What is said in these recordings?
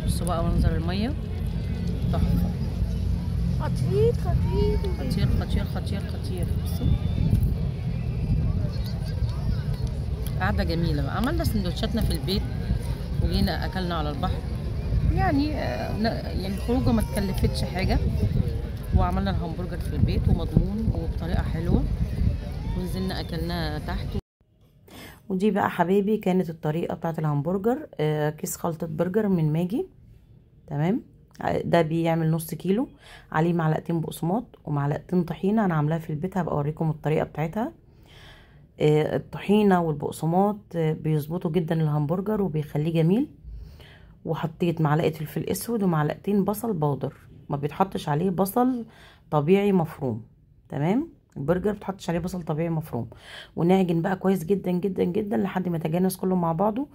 بصوا بقى منظر الميه تحفه. خطير خطير خطير خطير خطير خطير. بصوا قعده جميله بقى. عملنا سندوتشاتنا في البيت وجينا اكلنا على البحر. يعني الخروجه ما تكلفتش حاجه، وعملنا الهمبرجر في البيت ومضمون وبطريقه حلوه، ونزلنا اكلناها تحت. ودي بقى حبايبي كانت الطريقه بتاعت الهمبرجر. كيس خلطه برجر من ماجي. تمام. ده بيعمل نص كيلو، عليه معلقتين بقسماط ومعلقتين طحينه. انا عاملاها في البيت، هبقى اوريكم الطريقه بتاعتها. الطحينه والبقسماط بيظبطوا جدا الهمبرجر وبيخليه جميل. وحطيت معلقه فلفل اسود ومعلقتين بصل بودر، ما بيتحطش عليه بصل طبيعي مفروم. تمام. البرجر بتحطش عليه بصل طبيعي مفروم. ونعجن بقى كويس جدا جدا جدا لحد ما يتجانس كله مع بعضه،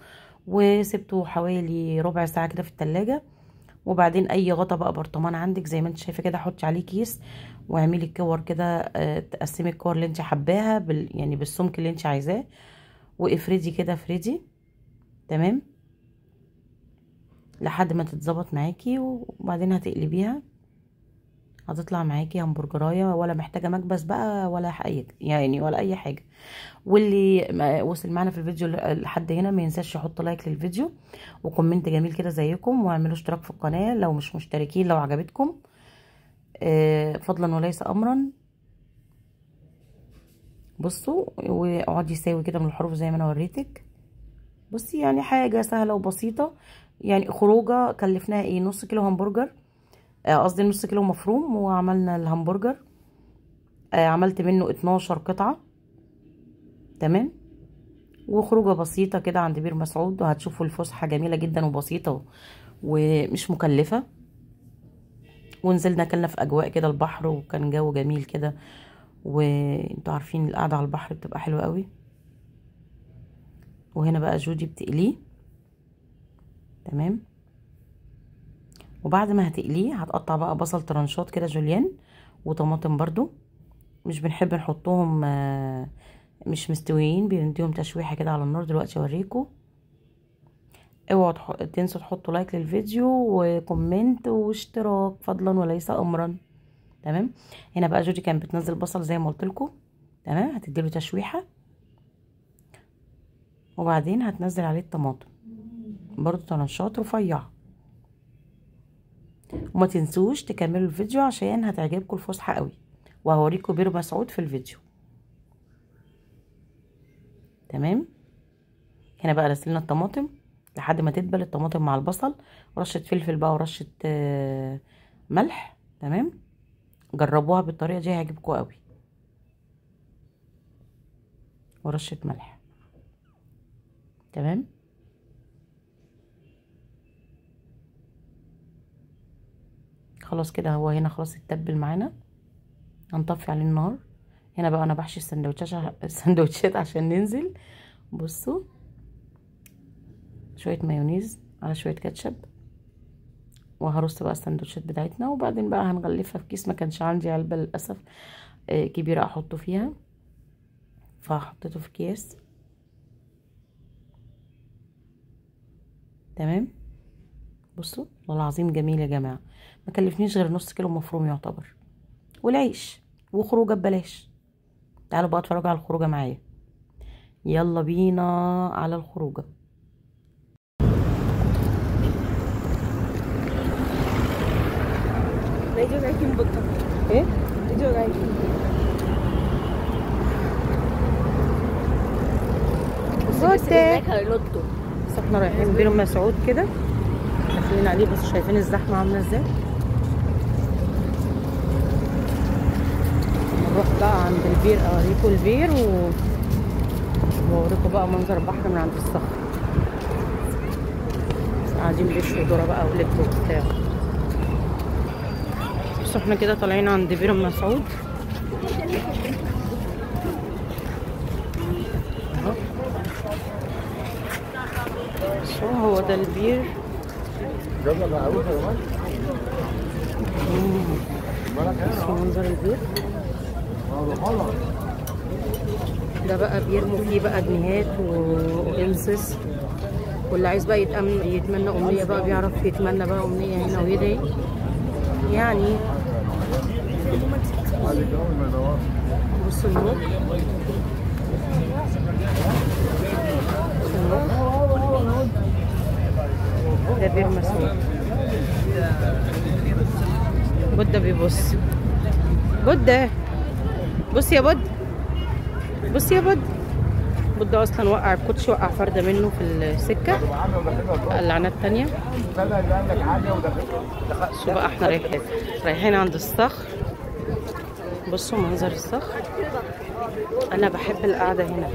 وسبته حوالي ربع ساعه كده في التلاجة. وبعدين اي غطا بقى برطمان عندك زي ما انت شايفه كده، حطي عليه كيس واعملي الكور كده. تقسمي الكور اللي انت حباها يعني بالسمك اللي انت عايزاه، وافردي كده افردي. تمام. لحد ما تتظبط معاكي، وبعدين هتقلبيها هتطلع معاكي همبرجرايه، ولا محتاجه مكبس بقى ولا حاجه يعني ولا اي حاجه. واللي وصل معنا في الفيديو لحد هنا ما ينساش يحط لايك للفيديو وكومنت جميل كده زيكم، واعملوا اشتراك في القناه لو مش مشتركين لو عجبتكم. فضلا وليس امرا. بصوا، واقعدي ساوي كده من الحروف زي ما انا وريتك. بصي يعني حاجه سهله وبسيطه. يعني خروجه كلفناها ايه؟ نص كيلو همبرجر، قصدي نص كيلو مفروم. وعملنا الهمبرجر، عملت منه 12 قطعة. تمام. وخروجة بسيطة كده عند بير مسعود، وهتشوفوا الفسحة جميلة جدا وبسيطة ومش مكلفة. ونزلنا اكلنا في اجواء كده البحر، وكان جو جميل كده. وانتوا عارفين القعدة على البحر بتبقى حلوة قوي. وهنا بقى جودي بتقليه. تمام. وبعد ما هتقليه هتقطع بقى بصل ترانشات كده جوليان، وطماطم برضو. مش بنحب نحطهم مش مستويين، بنديهم تشويحه كده على النار. دلوقتي اوريكم. اوعوا تنسوا تحطوا لايك للفيديو وكومنت واشتراك فضلا وليس امرا. تمام. هنا بقى جودي كانت بتنزل بصل زي ما قلت لكم. تمام. هتديله تشويحه، وبعدين هتنزل عليه الطماطم برضو طرنشات رفيعه. وما تنسوش تكملوا الفيديو عشان هتعجبكم الفسحه قوي، وهوريكم بير مسعود في الفيديو. تمام. هنا بقى غسلنا الطماطم لحد ما تدبل الطماطم مع البصل، ورشه فلفل بقى ورشه ملح. تمام. جربوها بالطريقه دي هيعجبكم قوي. ورشه ملح. تمام. خلاص كده هو هنا خلاص اتبل معانا. هنطفي عليه النار. هنا بقى انا بحشي السندوتشات عشان ننزل. بصوا، شويه مايونيز على شويه كاتشب، وهرص بقى السندوتشات بتاعتنا. وبعدين بقى هنغلفها في كيس. ما كانش عندي علبه للاسف كبيره احطه فيها، فحطيته في كيس. تمام. بصوا والله العظيم جميل يا جماعه. ما كلفنيش غير نص كيلو مفروم يعتبر، والعيش، وخروجه ببلاش. تعالوا بقى اتفرجوا على الخروجه معايا. يلا بينا على الخروجه. ايه بس احنا رايحين بير مسعود كده، داخلين عليه. بس شايفين الزحمه عامله ازاي. نروح بقى عند البير اوريكم البير واوريكم بقى منظر البحر من عند الصخر. قاعدين بيشوا ذره بقى ولب وبتاع. بس احنا كده طالعين عند بير مسعود. شو هو ده البير. شو منظر البير ده بقى. بيرموا فيه بقى جنيهات وانسس واللي عايز بقى يتمنى امنيه بقى بيعرف يتمنى بقى امنيه هنا ويدعي يعني. بصوا النور، ده بير مسؤول. بودة بيبص. بودة بص يا بود، بص يا بود. بودة اصلا وقع الكوتشي، وقع فردة منه في السكة. اللعنات التانية. شو بقى احنا رايحين عند الصخر. بصوا منظر الصخر. انا بحب القعدة هنا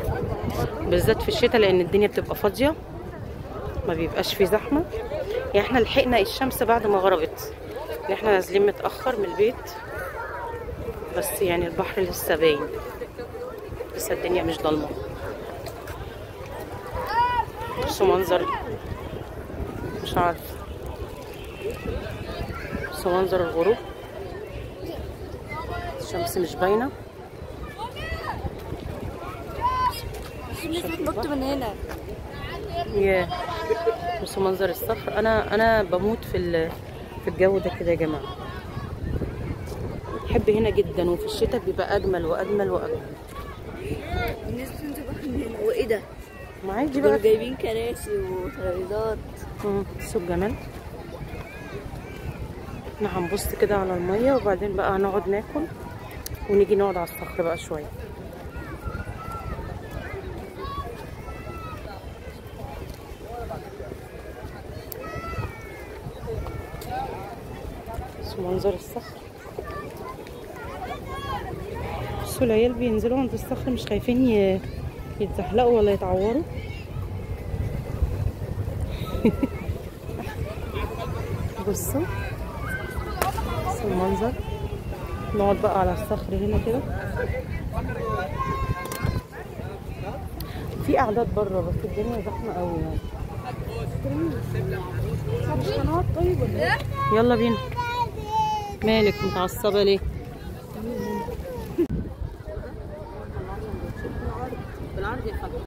بالذات في الشتاء لان الدنيا بتبقى فاضية، ما بيبقاش في زحمة. يعني احنا لحقنا الشمس بعد ما غربت، احنا نازلين متأخر من البيت، بس يعني البحر لسه باين، لسه الدنيا مش ضلمة. بصوا منظر، مش عارف، بصوا منظر الغروب. الشمس مش باينة. نط من هنا. ياه بصوا منظر الصخر. انا بموت في الجو ده كده يا جماعه. بحب هنا جدا، وفي الشتاء بيبقى اجمل واجمل واجمل. الناس بتنزل بقى من هنا. وايه ده؟ ما عادي بقى جايبين كراسي وترابيزات. بصوا الجمال. احنا هنبص كده على الميه وبعدين بقى هنقعد ناكل ونيجي نقعد على الصخر بقى شويه. منظر الصخر. بصوا العيال بينزلوا عند الصخر مش خايفين يتزحلقوا ولا يتعوروا. بصوا المنظر. نقعد بقى على الصخر هنا كده. في قعدات بره بس الدنيا زحمه قوي يعني. مش هنقعد طيب ولا ايه؟ يلا بينا. مالك متعصبه ليه؟ بالعرض يا خالد.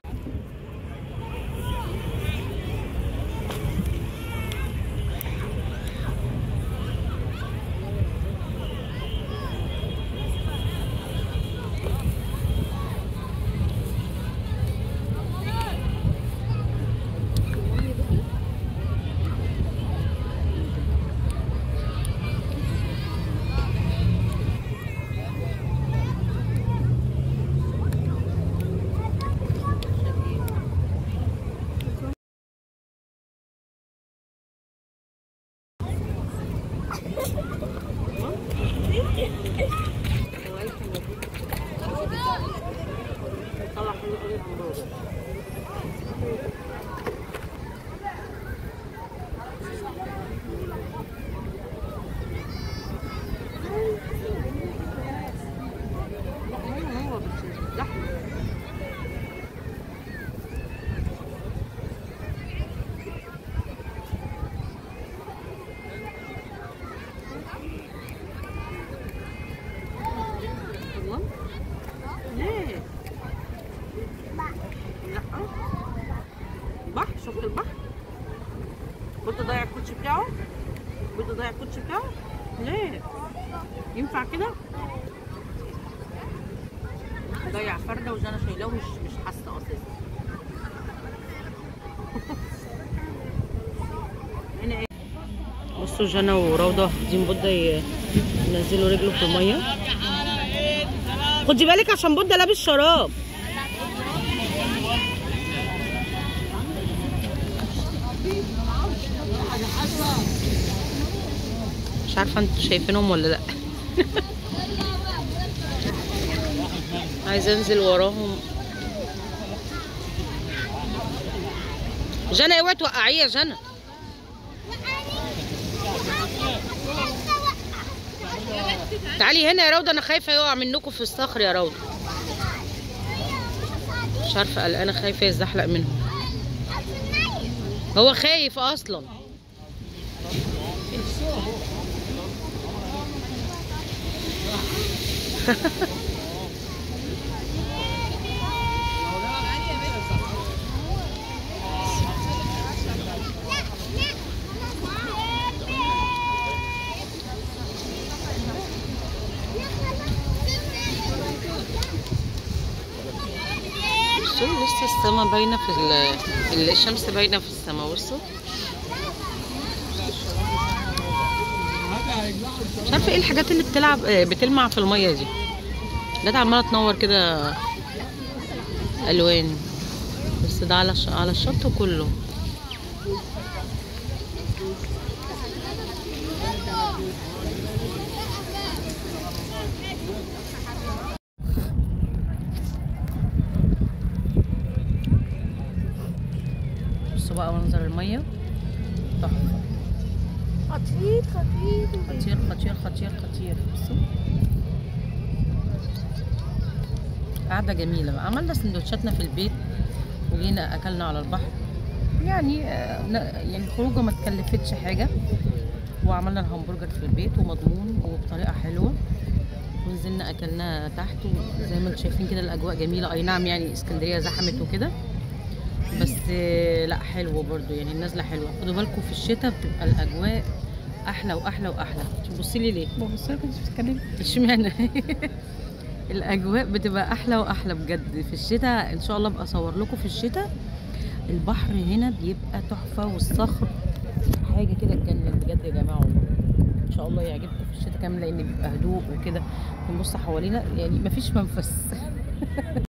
البحر، شفت البحر؟ بده ضيع الكوتشي بتاعه، بده ضيع الكوتشي بتاعه. ليه؟ ينفع كده؟ ضيع فرده وجانا شايلاه مش حاسه اساسا. هنا ايه؟ بصوا جانا وروضه واخدين بده ينزلوا رجله في الميه. خدي بالك عشان بده لابس شراب. مش عارفه انتوا شايفينهم ولا لا. عايزه انزل وراهم. جنى اوعي توقعيه يا جنى. تعالي هنا يا روضه، انا خايفه يقع منكم في الصخر يا روضه. مش عارفه قلقانه خايفه يتزحلق منهم. هو خايف اصلا. السما باينه في الشمس باينه في السما. بصوا مش عارفه ايه الحاجات اللي بتلمع في الميه دي. جت عماله تنور كده الوان، بس ده على الشط كله. بصوا بقى منظر الميه تحفه. خطير خطير خطير خطير خطير خطير. بصوا قعده جميله بقى. عملنا سندوتشاتنا في البيت وجينا اكلنا على البحر. يعني الخروجه ما تكلفتش حاجه، وعملنا الهمبرجر في البيت ومضمون وبطريقه حلوه، ونزلنا اكلنا تحت. وزي ما انتم شايفين كده الاجواء جميله. اي نعم يعني اسكندريه زحمت وكده، بس لا حلوه برضو يعني النازله حلوه. خدوا بالكم في الشتاء بتبقى الاجواء احلى واحلى واحلى. بصي لي ليه؟ ببص لك انت بتتكلمي اشمعنى؟ الاجواء بتبقى احلى واحلى بجد في الشتاء. ان شاء الله ابقى اصور لكم في الشتاء. البحر هنا بيبقى تحفه، والصخر حاجه كده تجنن بجد يا جماعه والله. ان شاء الله يعجبكم في الشتاء كامل، لان بيبقى هدوء وكده. بنبص حوالينا يعني مفيش منفس.